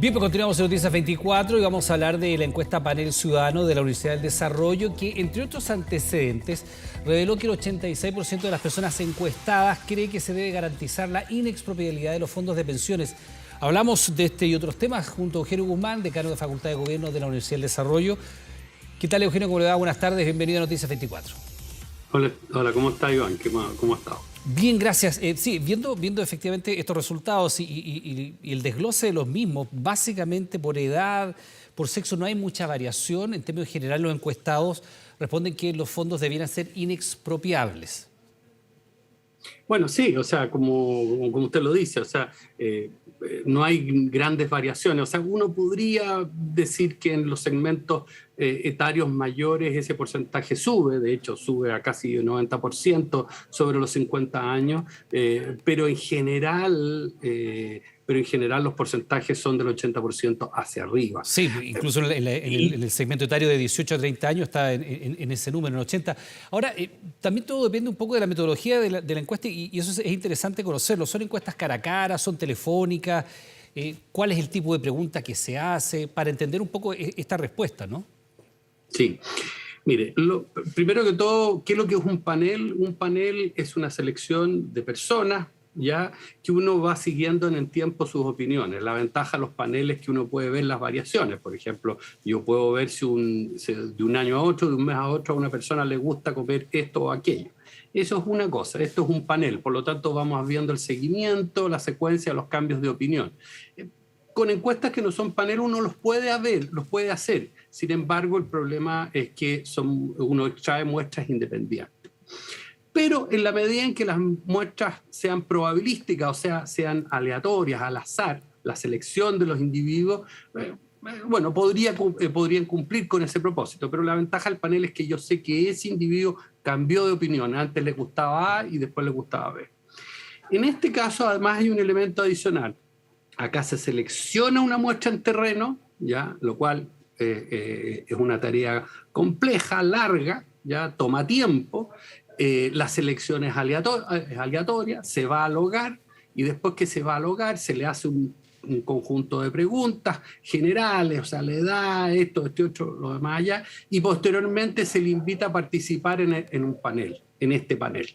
Bien, pues continuamos en Noticias 24 y vamos a hablar de la encuesta Panel Ciudadano de la Universidad del Desarrollo, que entre otros antecedentes reveló que el 86% de las personas encuestadas cree que se debe garantizar la inexpropiabilidad de los fondos de pensiones. Hablamos de este y otros temas junto a Eugenio Guzmán, decano de Facultad de Gobierno de la Universidad del Desarrollo. ¿Qué tal, Eugenio? ¿Cómo le va? Buenas tardes, bienvenido a Noticias 24. Hola, ¿cómo está, Iván? ¿Cómo ha estado? Bien, gracias. Sí, viendo efectivamente estos resultados y el desglose de los mismos, básicamente por edad, por sexo, no hay mucha variación. En términos generales, los encuestados responden que los fondos debieran ser inexpropiables. Bueno, sí, o sea, como usted lo dice, o sea, no hay grandes variaciones. O sea, uno podría decir que en los segmentos etarios mayores ese porcentaje sube, de hecho sube a casi el 90% sobre los 50 años, pero en general los porcentajes son del 80% hacia arriba. Sí, incluso en el segmento etario de 18 a 30 años está en ese número, en 80. Ahora, también todo depende un poco de la metodología de la encuesta y eso es interesante conocerlo. ¿Son encuestas cara a cara? ¿Son telefónicas? ¿Cuál es el tipo de pregunta que se hace? Para entender un poco esta respuesta, ¿no? Sí. Mire, primero que todo, ¿qué es lo que es un panel? Un panel es una selección de personas, ya que uno va siguiendo en el tiempo sus opiniones. La ventaja de los paneles es que uno puede ver las variaciones. Por ejemplo, yo puedo ver si de un año a otro, de un mes a otro, a una persona le gusta comer esto o aquello. Eso es una cosa, esto es un panel, por lo tanto vamos viendo el seguimiento, la secuencia, los cambios de opinión. Con encuestas que no son panel uno los puede hacer. Sin embargo, el problema es que uno extrae muestras independientes. Pero en la medida en que las muestras sean probabilísticas, o sea, sean aleatorias, al azar, la selección de los individuos, bueno, podrían cumplir con ese propósito. Pero la ventaja del panel es que yo sé que ese individuo cambió de opinión. Antes le gustaba A y después le gustaba B. En este caso, además, hay un elemento adicional. Acá se selecciona una muestra en terreno, ¿ya? Lo cual es una tarea compleja, larga, ¿ya? Toma tiempo. La selección es aleatoria, se va al hogar y después que se va al hogar se le hace un conjunto de preguntas generales, o sea, la edad, esto, este otro, lo demás allá, y posteriormente se le invita a participar en un panel, en este panel,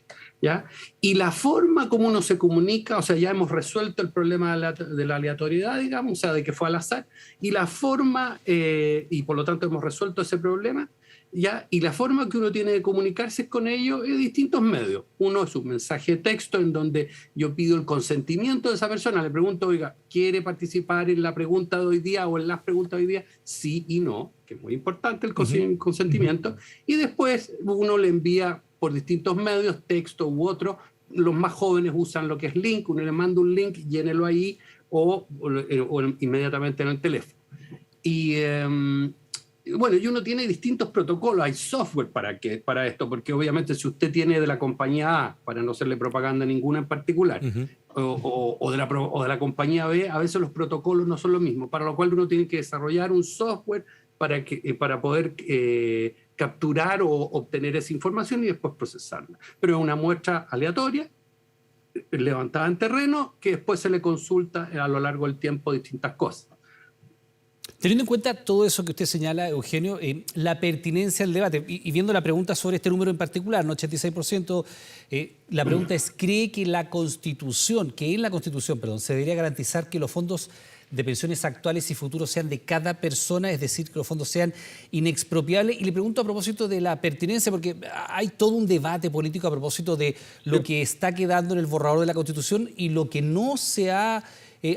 ¿ya? Y la forma como uno se comunica, o sea, ya hemos resuelto el problema de la aleatoriedad, digamos, o sea, de que fue al azar, y la forma, y por lo tanto hemos resuelto ese problema, ¿ya? Y la forma que uno tiene de comunicarse con ellos es distintos medios. Uno es un mensaje de texto en donde yo pido el consentimiento de esa persona, le pregunto, oiga, ¿quiere participar en la pregunta de hoy día o en las preguntas de hoy día? Sí y no, que es muy importante el consentimiento. Y después uno le envía por distintos medios, texto u otro. Los más jóvenes usan lo que es link, uno le manda un link, llénelo ahí o inmediatamente en el teléfono. Bueno, y uno tiene distintos protocolos, hay software para esto, porque obviamente si usted tiene de la compañía A, para no hacerle propaganda ninguna en particular, o de la compañía B, a veces los protocolos no son lo mismo, para lo cual uno tiene que desarrollar un software para poder capturar o obtener esa información y después procesarla. Pero es una muestra aleatoria, levantada en terreno, que después se le consulta a lo largo del tiempo distintas cosas. Teniendo en cuenta todo eso que usted señala, Eugenio, la pertinencia del debate, y viendo la pregunta sobre este número en particular, ¿no? 86%, la pregunta es, ¿cree que en la Constitución, se debería garantizar que los fondos de pensiones actuales y futuros sean de cada persona, es decir, que los fondos sean inexpropiables? Y le pregunto a propósito de la pertinencia, porque hay todo un debate político a propósito de lo que está quedando en el borrador de la Constitución y lo que no se ha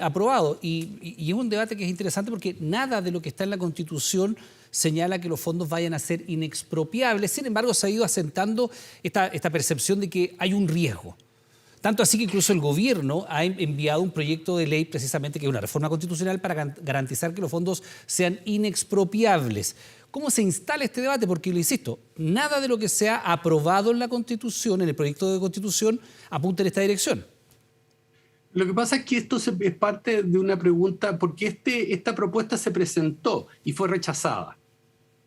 aprobado. Y es un debate que es interesante porque nada de lo que está en la Constitución señala que los fondos vayan a ser inexpropiables. Sin embargo, se ha ido asentando esta percepción de que hay un riesgo. Tanto así que incluso el gobierno ha enviado un proyecto de ley precisamente que es una reforma constitucional para garantizar que los fondos sean inexpropiables. ¿Cómo se instala este debate? Porque, le insisto, nada de lo que se ha aprobado en la Constitución, en el proyecto de Constitución, apunta en esta dirección. Lo que pasa es que esto es parte de una pregunta, porque esta propuesta se presentó y fue rechazada,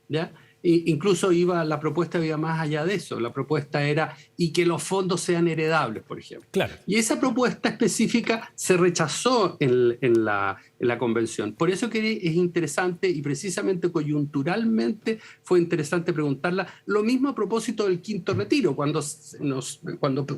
¿ya? Incluso la propuesta iba más allá de eso. La propuesta era y que los fondos sean heredables, por ejemplo. Claro. Y esa propuesta específica se rechazó en la convención. Por eso que es interesante y precisamente coyunturalmente fue interesante preguntarla. Lo mismo a propósito del quinto retiro. Cuando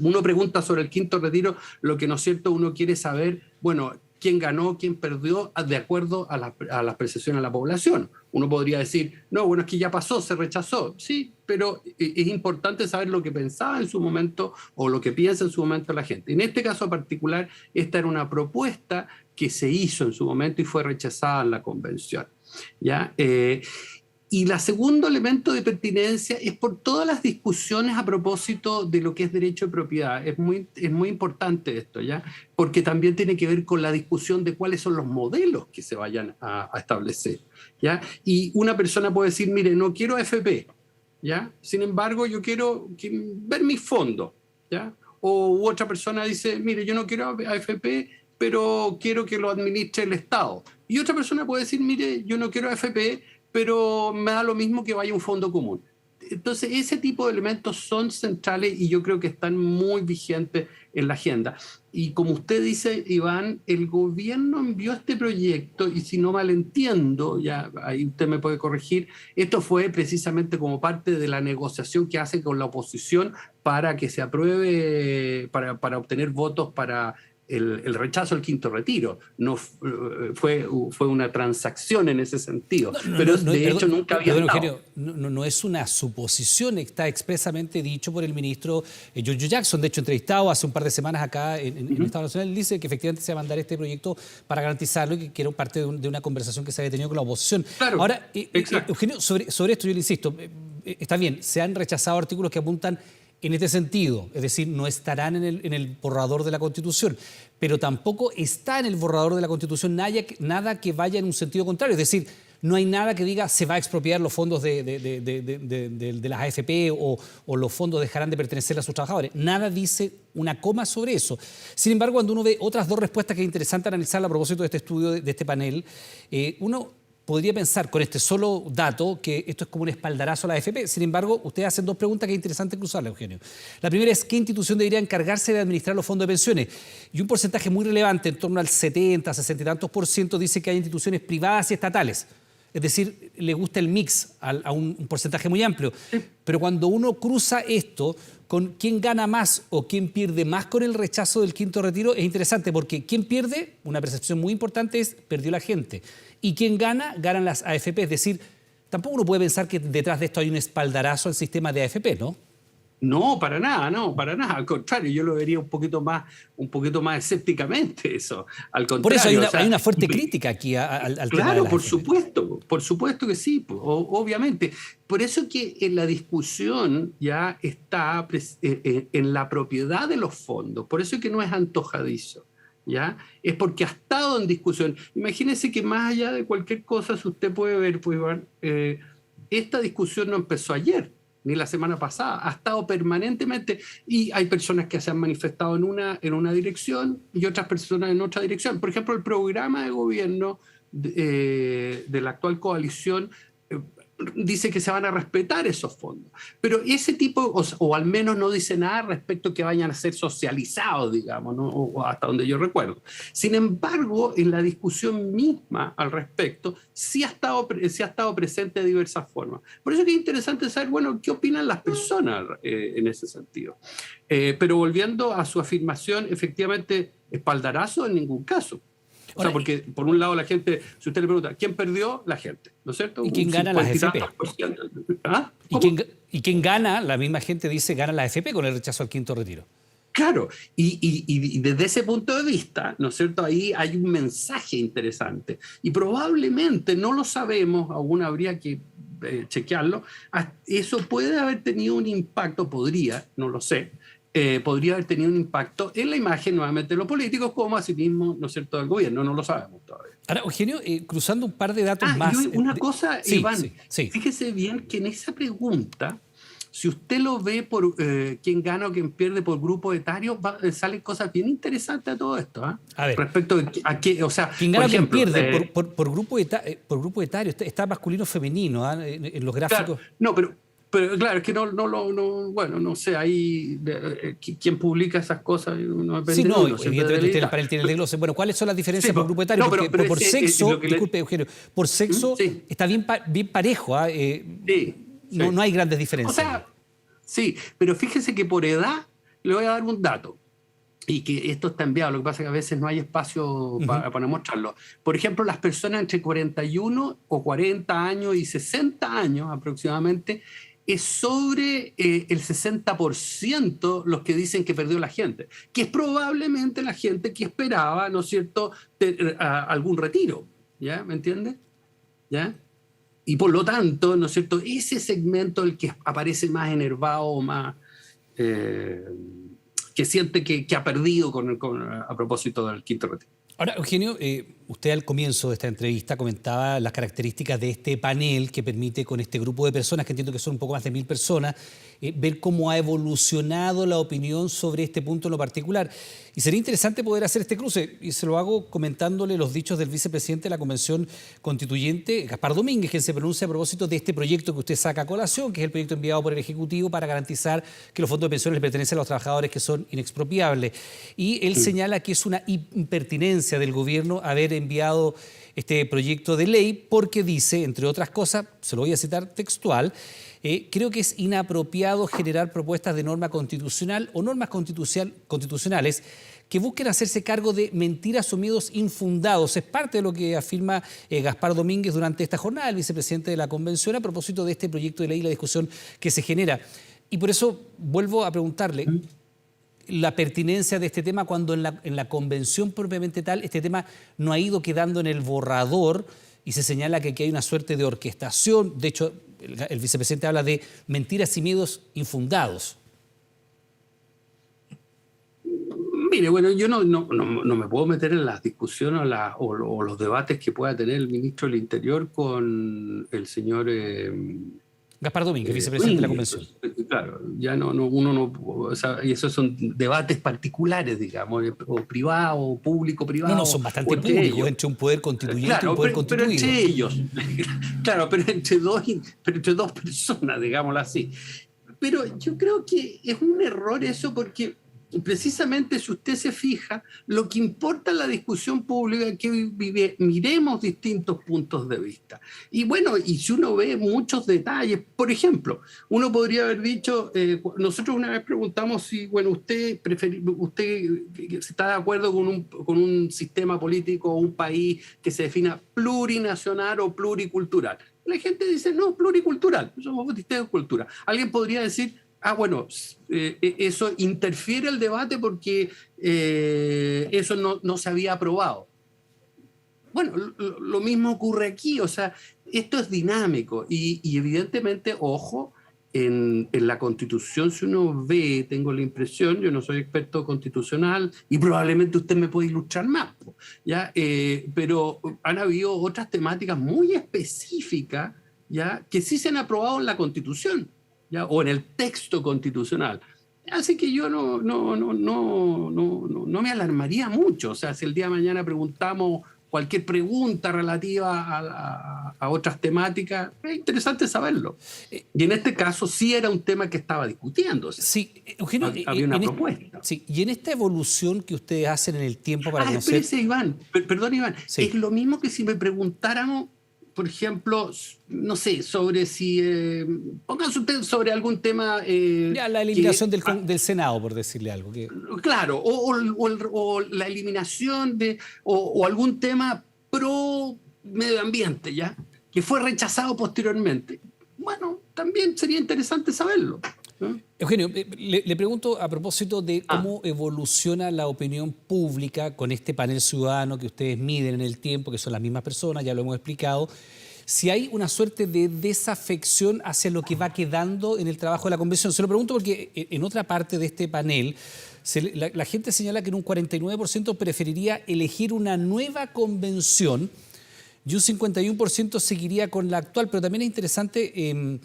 uno pregunta sobre el quinto retiro, lo que no es cierto, uno quiere saber, bueno, quién ganó, quién perdió, de acuerdo a la apreciación de la población. Uno podría decir, no, bueno, es que ya pasó, se rechazó. Sí, pero es importante saber lo que pensaba en su momento o lo que piensa en su momento la gente. En este caso particular, esta era una propuesta que se hizo en su momento y fue rechazada en la convención, ¿ya? Y el segundo elemento de pertinencia es por todas las discusiones a propósito de lo que es derecho de propiedad. Es muy importante esto, ¿ya? Porque también tiene que ver con la discusión de cuáles son los modelos que se vayan a establecer, ¿ya? Y una persona puede decir, mire, no quiero AFP, ¿ya? Sin embargo, yo quiero ver mis fondos, ¿ya? O otra persona dice, mire, yo no quiero AFP, pero quiero que lo administre el Estado. Y otra persona puede decir, mire, yo no quiero AFP, pero me da lo mismo que vaya un fondo común. Entonces, ese tipo de elementos son centrales y yo creo que están muy vigentes en la agenda. Y como usted dice, Iván, el gobierno envió este proyecto, y si no mal entiendo, ya ahí usted me puede corregir, esto fue precisamente como parte de la negociación que hace con la oposición para que se apruebe, para obtener votos para el rechazo al quinto retiro. No fue una transacción en ese sentido, pero de hecho nunca había estado. Eugenio, no es una suposición, está expresamente dicho por el ministro Giorgio Jackson, de hecho entrevistado hace un par de semanas acá en el Estado Nacional, dice que efectivamente se va a mandar este proyecto para garantizarlo y que era parte de una conversación que se había tenido con la oposición. Claro, ahora, Eugenio, sobre esto yo le insisto, está bien, se han rechazado artículos que apuntan en este sentido, es decir, no estarán en el borrador de la Constitución, pero tampoco está en el borrador de la Constitución nada que vaya en un sentido contrario, es decir, no hay nada que diga se va a expropiar los fondos de las AFP o los fondos dejarán de pertenecer a sus trabajadores. Nada dice una coma sobre eso. Sin embargo, cuando uno ve otras dos respuestas que es interesante analizar a propósito de este estudio, de este panel, uno podría pensar con este solo dato que esto es como un espaldarazo a la AFP. Sin embargo, ustedes hacen dos preguntas que es interesante cruzarlas, Eugenio. La primera es, ¿qué institución debería encargarse de administrar los fondos de pensiones? Y un porcentaje muy relevante, en torno al 70, 60 y tantos %, dice que hay instituciones privadas y estatales. Es decir, le gusta el mix a un porcentaje muy amplio. Pero cuando uno cruza esto con quién gana más o quién pierde más con el rechazo del quinto retiro, es interesante porque quien pierde, una percepción muy importante es, perdió la gente. Y quien gana, ganan las AFP. Es decir, tampoco uno puede pensar que detrás de esto hay un espaldarazo al sistema de AFP, ¿no? No, para nada, no, para nada. Al contrario, yo lo vería un poquito más escépticamente eso. Al contrario, por eso hay una fuerte crítica aquí al tema de la Claro, AFP. por supuesto que sí, obviamente. Por eso que en la discusión ya está en la propiedad de los fondos. Por eso que no es antojadizo. ¿Ya? Es porque ha estado en discusión. Imagínense que más allá de cualquier cosa, si usted puede ver, pues, Iván, esta discusión no empezó ayer, ni la semana pasada, ha estado permanentemente y hay personas que se han manifestado en una dirección y otras personas en otra dirección. Por ejemplo, el programa de gobierno de la actual coalición dice que se van a respetar esos fondos, pero ese tipo, o al menos no dice nada respecto a que vayan a ser socializados, digamos, ¿no? O hasta donde yo recuerdo. Sin embargo, en la discusión misma al respecto, sí ha estado presente de diversas formas. Por eso que es interesante saber, bueno, qué opinan las personas en ese sentido. Pero volviendo a su afirmación, efectivamente, espaldarazo en ningún caso. O sea, porque por un lado la gente, si usted le pregunta, ¿quién perdió? La gente, ¿no es cierto? ¿Y quién gana las AFP? ¿Ah? ¿Y quién gana? La misma gente dice gana la AFP con el rechazo al quinto retiro. Claro, y desde ese punto de vista, ¿no es cierto? Ahí hay un mensaje interesante. Y probablemente, no lo sabemos, aún habría que chequearlo, eso puede haber tenido un impacto, no lo sé, podría haber tenido un impacto en la imagen nuevamente de los políticos, como asimismo, ¿no es cierto?, del gobierno, no lo sabemos todavía. Ahora, Eugenio, cruzando un par de datos más. Y una cosa, sí, Iván, sí. fíjese bien que en esa pregunta si usted lo ve por quién gana o quién pierde por grupo etario, salen cosas bien interesantes a todo esto. A ver, respecto a qué, o sea, quién gana o quién ejemplo, pierde por grupo etario, está masculino femenino en los gráficos. Claro, no, pero claro, es que bueno, no sé, ahí quién publica esas cosas no depende Sí, no, de uno, evidentemente usted en el panel tiene el desglose. Bueno, ¿cuáles son las diferencias sí, por grupo etario? no, Porque por sexo, disculpe, Eugenio, por sexo sí, está bien parejo. sí. No hay grandes diferencias. O sea, sí, pero fíjese que por edad le voy a dar un dato. Y que esto está enviado, lo que pasa es que a veces no hay espacio para mostrarlo. Por ejemplo, las personas entre 41 o 40 años y 60 años aproximadamente, es sobre el 60% los que dicen que perdió la gente, que es probablemente la gente que esperaba, ¿no es cierto?, algún retiro, ¿ya? ¿Me entiende? ¿Ya? Y por lo tanto, ¿no es cierto?, ese segmento el que aparece más enervado o más... que siente que ha perdido a propósito del quinto retiro. Ahora, Eugenio, usted al comienzo de esta entrevista comentaba las características de este panel que permite con este grupo de personas, que entiendo que son un poco más de 1000 personas, ver cómo ha evolucionado la opinión sobre este punto en lo particular. Y sería interesante poder hacer este cruce, y se lo hago comentándole los dichos del vicepresidente de la Convención Constituyente, Gaspar Domínguez, quien se pronuncia a propósito de este proyecto que usted saca a colación, que es el proyecto enviado por el Ejecutivo para garantizar que los fondos de pensiones le pertenecen a los trabajadores que son inexpropiables. Y él señala que es una impertinencia del gobierno haber enviado este proyecto de ley porque dice, entre otras cosas, se lo voy a citar textual, creo que es inapropiado generar propuestas de norma constitucional o normas constitucionales que busquen hacerse cargo de mentiras o miedos infundados. Es parte de lo que afirma Gaspar Domínguez durante esta jornada, el vicepresidente de la Convención, a propósito de este proyecto de ley y la discusión que se genera. Y por eso vuelvo a preguntarle la pertinencia de este tema cuando en la convención propiamente tal, este tema no ha ido quedando en el borrador y se señala que aquí hay una suerte de orquestación. De hecho, el vicepresidente habla de mentiras y miedos infundados. Mire, bueno, yo no me puedo meter en las discusiones o los debates que pueda tener el ministro del Interior con el señor... Gaspar Domínguez, vicepresidente de la Convención. Claro, ya uno no, o sea, y esos son debates particulares, digamos, o privado, o público-privado. No, son bastante públicos, entre un poder constituyente y un poder constituido. Pero entre ellos, claro, pero entre dos personas, digámoslo así. Pero yo creo que es un error eso porque precisamente si usted se fija, lo que importa en la discusión pública es que miremos distintos puntos de vista. Y bueno, y si uno ve muchos detalles, por ejemplo, uno podría haber dicho, nosotros una vez preguntamos si, bueno, usted está de acuerdo con un sistema político o un país que se defina plurinacional o pluricultural. La gente dice, no, pluricultural, somos distintas culturas. Alguien podría decir, bueno, eso interfiere el debate porque eso no se había aprobado. Bueno, lo mismo ocurre aquí, o sea, esto es dinámico y evidentemente, ojo, en la Constitución, si uno ve, tengo la impresión, yo no soy experto constitucional y probablemente usted me puede ilustrar más, ¿ya? Pero han habido otras temáticas muy específicas, ¿ya?, que sí se han aprobado en la Constitución, ¿ya?, o en el texto constitucional. Así que yo no me alarmaría mucho. O sea, si el día de mañana preguntamos cualquier pregunta relativa a otras temáticas, es interesante saberlo. Y en este caso sí era un tema que estaba discutiéndose. Sí, Eugenio, había una propuesta. Sí, y en esta evolución que ustedes hacen en el tiempo para conocer... Espérese, Iván. Perdón, Iván. Sí. Es lo mismo que si me preguntáramos, por ejemplo, no sé, sobre si... pónganse ustedes sobre algún tema... ya, la eliminación del Senado, por decirle algo. Claro, o la eliminación o algún tema pro medio ambiente, ¿ya?, que fue rechazado posteriormente. Bueno, también sería interesante saberlo, ¿no? Eugenio, le pregunto a propósito de cómo evoluciona la opinión pública con este panel ciudadano que ustedes miden en el tiempo, que son las mismas personas, ya lo hemos explicado, si hay una suerte de desafección hacia lo que va quedando en el trabajo de la convención. Se lo pregunto porque en otra parte de este panel la gente señala que en un 49% preferiría elegir una nueva convención y un 51% seguiría con la actual, pero también es interesante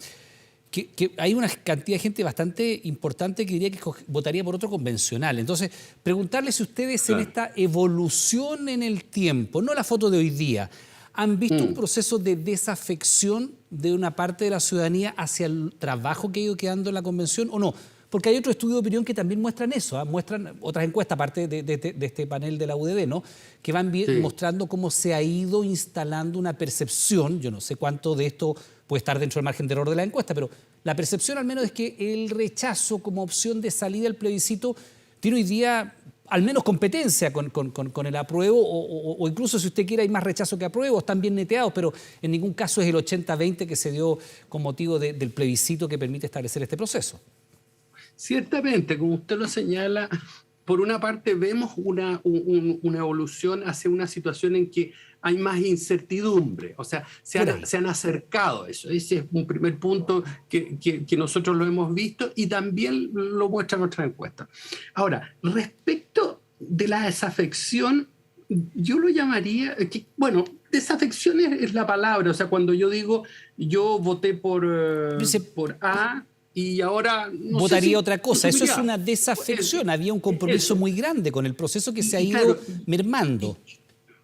que hay una cantidad de gente bastante importante que diría que votaría por otro convencional. Entonces, preguntarle si ustedes en esta evolución en el tiempo, no la foto de hoy día, han visto un proceso de desafección de una parte de la ciudadanía hacia el trabajo que ha ido quedando en la convención o no. Porque hay otros estudios de opinión que también muestran eso, muestran otras encuestas, aparte de este panel de la UDD, ¿no? Que van mostrando cómo se ha ido instalando una percepción, yo no sé cuánto de esto puede estar dentro del margen de error de la encuesta, pero la percepción al menos es que el rechazo como opción de salida del plebiscito tiene hoy día al menos competencia con el apruebo, o incluso si usted quiere hay más rechazo que apruebo, están bien neteados, pero en ningún caso es el 80-20 que se dio con motivo del plebiscito que permite establecer este proceso. Ciertamente, como usted lo señala, por una parte vemos una evolución hacia una situación en que hay más incertidumbre, o sea, se han acercado a eso. Ese es un primer punto que nosotros lo hemos visto y también lo muestra nuestra encuesta. Ahora, respecto de la desafección, yo lo llamaría, desafección es la palabra, o sea, cuando yo digo, yo voté por A, y ahora no votaría sé otra cosa. Eso es una desafección. Había un compromiso muy grande con el proceso que se ha ido mermando.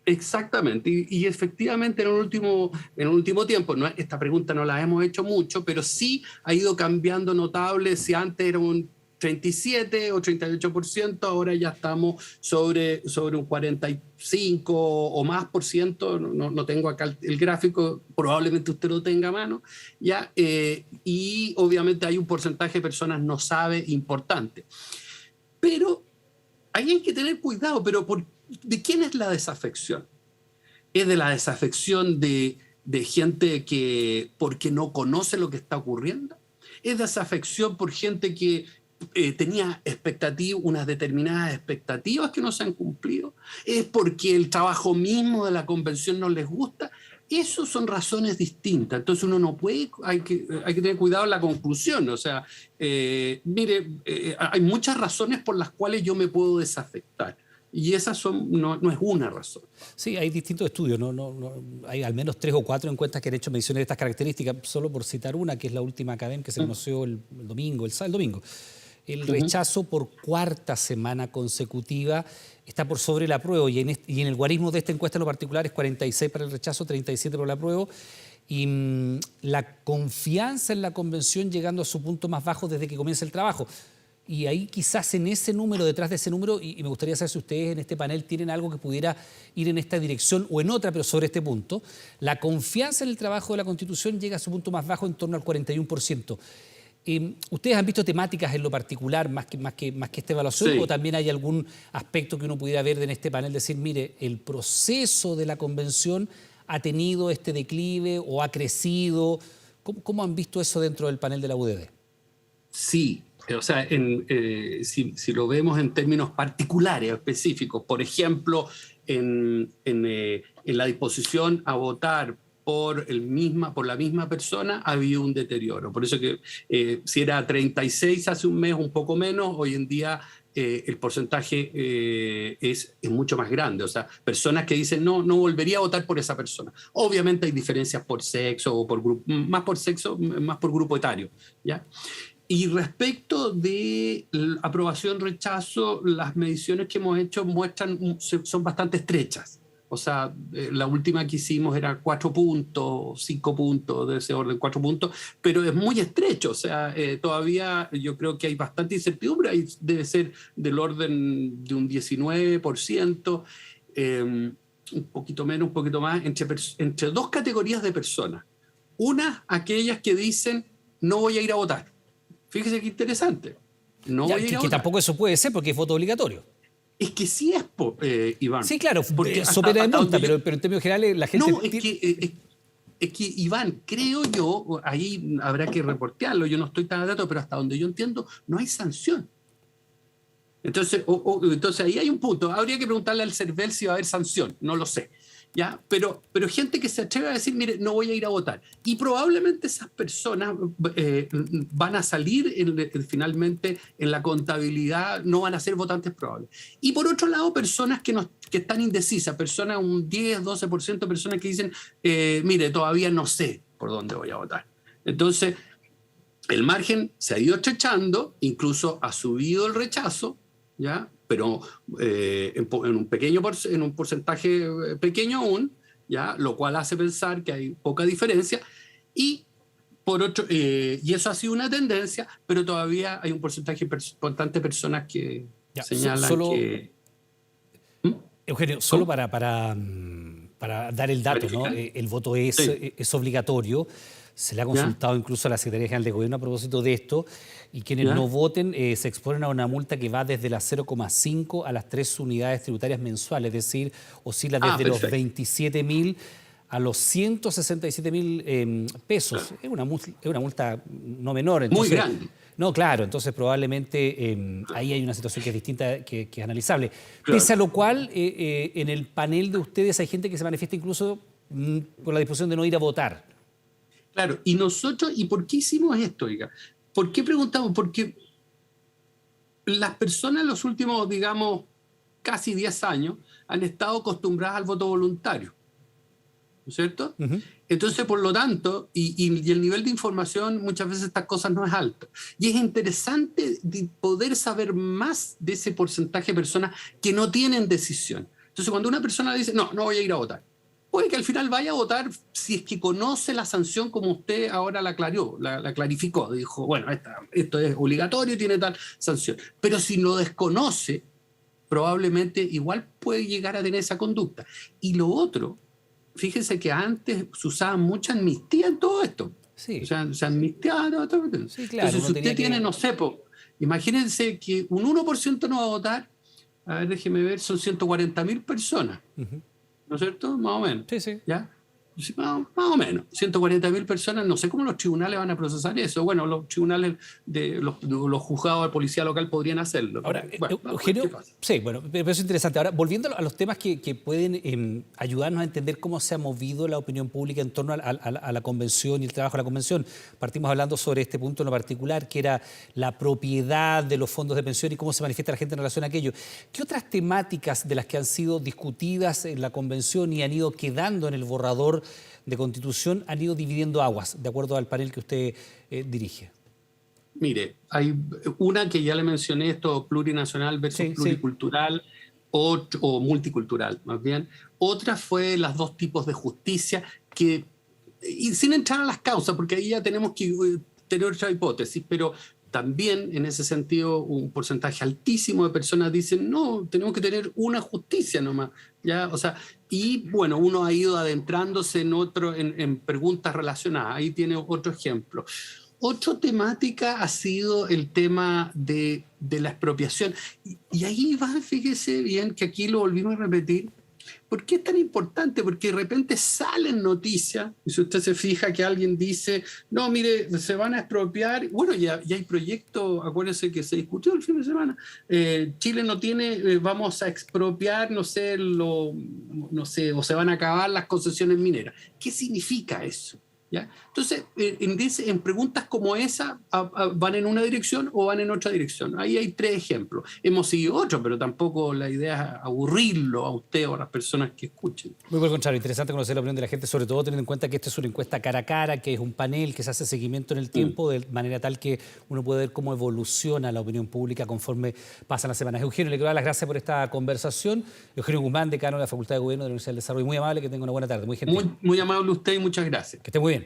Exactamente. Y efectivamente en el último tiempo, esta pregunta no la hemos hecho mucho, pero sí ha ido cambiando notable. Si antes era un 37 o 38%, ahora ya estamos sobre un 45 o más por ciento, no tengo acá el gráfico, probablemente usted lo tenga a mano, ¿ya? Y obviamente hay un porcentaje de personas no sabe importante. Pero ahí hay que tener cuidado, ¿de quién es la desafección? ¿Es de la desafección de gente que porque no conoce lo que está ocurriendo? ¿Es desafección por gente que tenía unas determinadas expectativas que no se han cumplido? ¿Es porque el trabajo mismo de la convención no les gusta? Esas son razones distintas. Entonces uno no puede, hay que tener cuidado en la conclusión. O sea, hay muchas razones por las cuales yo me puedo desafectar. Y esas no es una razón. Sí, hay distintos estudios. Hay al menos 3 o 4 encuestas que han hecho mediciones de estas características, solo por citar una, que es la última Academ, que se conoció el domingo. El rechazo por 4ª semana consecutiva está por sobre el apruebo, y en el guarismo de esta encuesta en lo particular es 46 para el rechazo, 37 para el apruebo, y la confianza en la convención llegando a su punto más bajo desde que comienza el trabajo. Y ahí quizás en ese número, detrás de ese número, y me gustaría saber si ustedes en este panel tienen algo que pudiera ir en esta dirección o en otra, pero sobre este punto, la confianza en el trabajo de la Constitución llega a su punto más bajo en torno al 41%. ¿Ustedes han visto temáticas en lo particular más que esta evaluación? Sí. ¿O también hay algún aspecto que uno pudiera ver en este panel, decir, mire, el proceso de la convención ha tenido este declive o ha crecido? ¿Cómo han visto eso dentro del panel de la UDD? Sí, o sea, si lo vemos en términos particulares, específicos, por ejemplo, en la disposición a votar por la misma persona, ha habido un deterioro. Por eso que si era 36 hace un mes, un poco menos, hoy en día el porcentaje es mucho más grande. O sea, personas que dicen, no volvería a votar por esa persona. Obviamente hay diferencias por sexo, o por grupo, más por sexo, más por grupo etario, ¿ya? Y respecto de aprobación-rechazo, las mediciones que hemos hecho son bastante estrechas. O sea, la última que hicimos era 4 puntos, 5 puntos, de ese orden, 4 puntos, pero es muy estrecho. O sea, todavía yo creo que hay bastante incertidumbre, debe ser del orden de un 19%, un poquito menos, un poquito más, entre 2 categorías de personas. Una, aquellas que dicen, no voy a ir a votar. Fíjese qué interesante. Que tampoco eso puede ser porque es voto obligatorio. Es que sí es, Iván. Sí, claro, porque sopera de multa, pero en términos generales la gente... No, es que, Iván, creo yo, ahí habrá que reportearlo, yo no estoy tan atento, pero hasta donde yo entiendo, no hay sanción. Entonces ahí hay un punto. Habría que preguntarle al CERVEL si va a haber sanción, no lo sé. ¿Ya? Pero gente que se atreve a decir, mire, no voy a ir a votar. Y probablemente esas personas van a salir finalmente en la contabilidad, no van a ser votantes probables. Y por otro lado, personas que están indecisas, un 10, 12% de personas que dicen, mire, todavía no sé por dónde voy a votar. Entonces, el margen se ha ido estrechando, incluso ha subido el rechazo, ¿ya? Pero en un porcentaje pequeño aún, ¿ya? Lo cual hace pensar que hay poca diferencia. Y, y eso ha sido una tendencia, pero todavía hay un porcentaje importante de personas que señalan que... Eugenio, solo para dar el dato, ¿no? El voto es obligatorio. Se le ha consultado incluso a la Secretaría General de Gobierno a propósito de esto, y quienes no voten se exponen a una multa que va desde las 0,5 a las 3 unidades tributarias mensuales, es decir, oscila desde los 27.000 a los 167.000 pesos. Es una multa no menor. Entonces, muy grande. No, claro, entonces probablemente ahí hay una situación que es distinta, que es analizable. Claro. Pese a lo cual, en el panel de ustedes hay gente que se manifiesta incluso por la disposición de no ir a votar. Claro, y nosotros, ¿y por qué hicimos esto, oiga? ¿Por qué preguntamos? Porque las personas en los últimos, digamos, casi 10 años han estado acostumbradas al voto voluntario, ¿no es cierto? Uh-huh. Entonces, por lo tanto, y el nivel de información, muchas veces estas cosas no es alto. Y es interesante poder saber más de ese porcentaje de personas que no tienen decisión. Entonces, cuando una persona dice, no voy a ir a votar, puede que al final vaya a votar si es que conoce la sanción como usted ahora la clarificó. Dijo, bueno, esto es obligatorio y tiene tal sanción. Pero si lo desconoce, probablemente igual puede llegar a tener esa conducta. Y lo otro, fíjense que antes se usaba mucha amnistía en todo esto. Sí. O sea, se amnistiaba todo. Sí, claro. Entonces, si usted tiene, no sé, imagínense que un 1% no va a votar, a ver, déjeme ver, son 140.000 personas. Uh-huh. ¿No es cierto? Más o menos. Sí. ¿Ya? Más o menos. 140.000 personas, no sé cómo los tribunales van a procesar eso. Bueno, los tribunales de los juzgados de policía local podrían hacerlo. Ahora, Eugenio, sí, bueno, pero es interesante. Ahora, volviendo a los temas que pueden ayudarnos a entender cómo se ha movido la opinión pública en torno a la convención y el trabajo de la convención. Partimos hablando sobre este punto en lo particular, que era la propiedad de los fondos de pensión y cómo se manifiesta la gente en relación a aquello. ¿Qué otras temáticas de las que han sido discutidas en la convención y han ido quedando en el borrador de Constitución han ido dividiendo aguas, de acuerdo al panel que usted dirige? Mire, hay una que ya le mencioné, esto plurinacional versus pluricultural o multicultural, más bien. Otra fue las dos tipos de justicia, y sin entrar a las causas, porque ahí ya tenemos que tener otra hipótesis, pero también en ese sentido un porcentaje altísimo de personas dicen no, tenemos que tener una justicia nomás, ¿ya? O sea, y bueno, uno ha ido adentrándose en preguntas relacionadas. Ahí tiene otro ejemplo. Otra temática ha sido el tema de la expropiación. Y ahí va, fíjese bien que aquí lo volvimos a repetir. ¿Por qué es tan importante? Porque de repente salen noticias, y si usted se fija que alguien dice, no, mire, se van a expropiar. Bueno, ya hay proyectos, acuérdense que se discutió el fin de semana. Chile no tiene, vamos a expropiar, no sé, o se van a acabar las concesiones mineras. ¿Qué significa eso? ¿Ya? Entonces, en preguntas como esa, ¿van en una dirección o van en otra dirección? Ahí hay 3 ejemplos. Hemos seguido otros, pero tampoco la idea es aburrirlo a usted o a las personas que escuchen. Muy por el contrario, interesante conocer la opinión de la gente, sobre todo teniendo en cuenta que esta es una encuesta cara a cara, que es un panel que se hace seguimiento en el tiempo, de manera tal que uno puede ver cómo evoluciona la opinión pública conforme pasan las semanas. Eugenio, le quiero dar las gracias por esta conversación. Eugenio Guzmán, decano de la Facultad de Gobierno de la Universidad del Desarrollo. Muy amable, que tenga una buena tarde, muy gentil. Muy amable usted y muchas gracias. Que esté muy bien.